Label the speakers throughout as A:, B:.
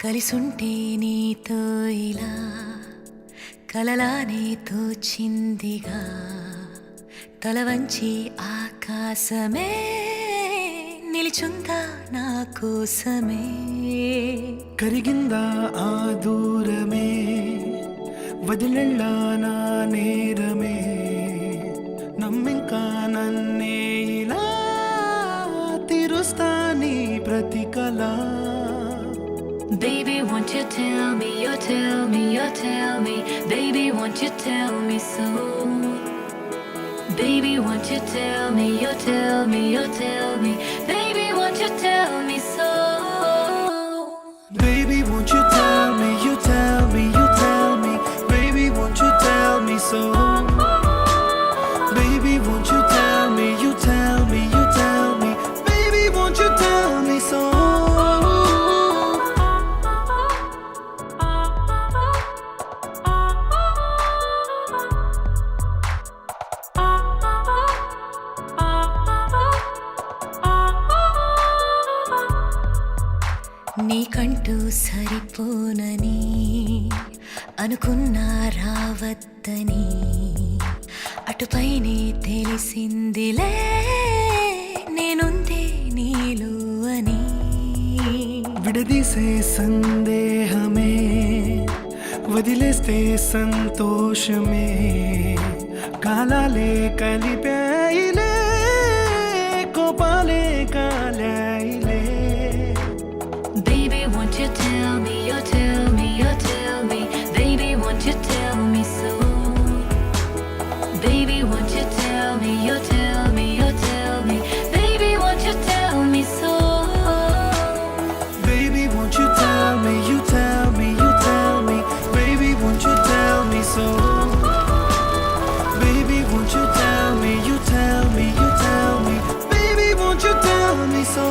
A: కలిసుంటే నీతో ఇలా కలలానే తోచిందిగా తల వంచి ఆకాశమే నిలిచుందా నా కోసమే
B: కరిగిందా ఆ దూరమే వదిలెళ్ళా నా నేరమే నమ్మింకా నన్నే ఇలా తీరుస్తా నీ ప్రతి కళ
A: Baby, won't you tell me, you tell me, you tell me. Baby, won't you tell me so? Baby, won't you tell me, you tell me, you tell me. Baby, won't you tell me so?
B: Baby, won't you tell me, you tell me, you tell me. Baby, won't you tell me so? Baby, won't you tell me, you tell me, you tell me. Baby, won't you tell me so?
A: నీకంటూ సరిపోనని అనుకున్నా రావద్దని అటుపైనే తెలిసిందిలే నేనుందే నీలో అని
B: విడదీసే సందేహమే వదిలేస్తే సంతోషమే కాలాలే కలిపాయిలే కోపాలే కాలాయిలే
A: Baby, won't you tell me, you tell me, you tell me. Baby, won't you tell me so? Baby, won't you tell me, you tell me, you tell me. Baby, won't you tell me so?
B: Baby, won't you tell me, you tell me, you tell me. Baby, won't you tell me so? Baby, won't you tell me, you tell me, you tell me. Baby, won't you tell me so?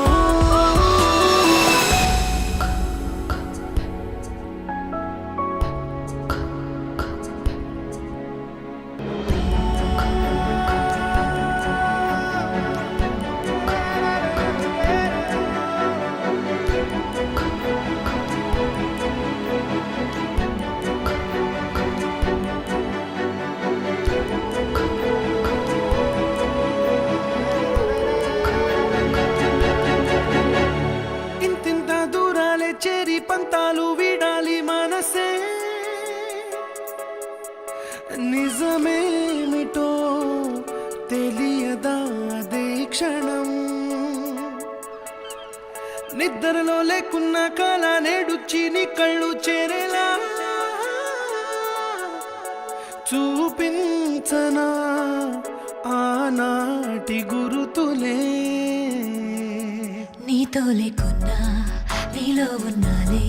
B: చేరి పంతాలు వీడాలి మనసే నిజమేమిటో తెలియదా అదే క్షణం నిద్రలో లేకున్న కాల నేడుచ్చి నీ కళ్ళు చేరేలా చూపించనా ఆనాటి గురుతులే
A: నీతో లేకున్నా నీలో ఉన్నాలే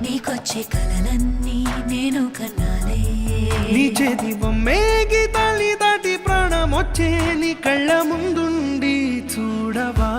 A: నీకొచ్చే కలలన్నీ నేను కన్నాలే
B: నీ చేతి బొమ్మే గీతాలి దాటి ప్రాణం వచ్చే నీ కళ్ళ ముందుండి చూడవా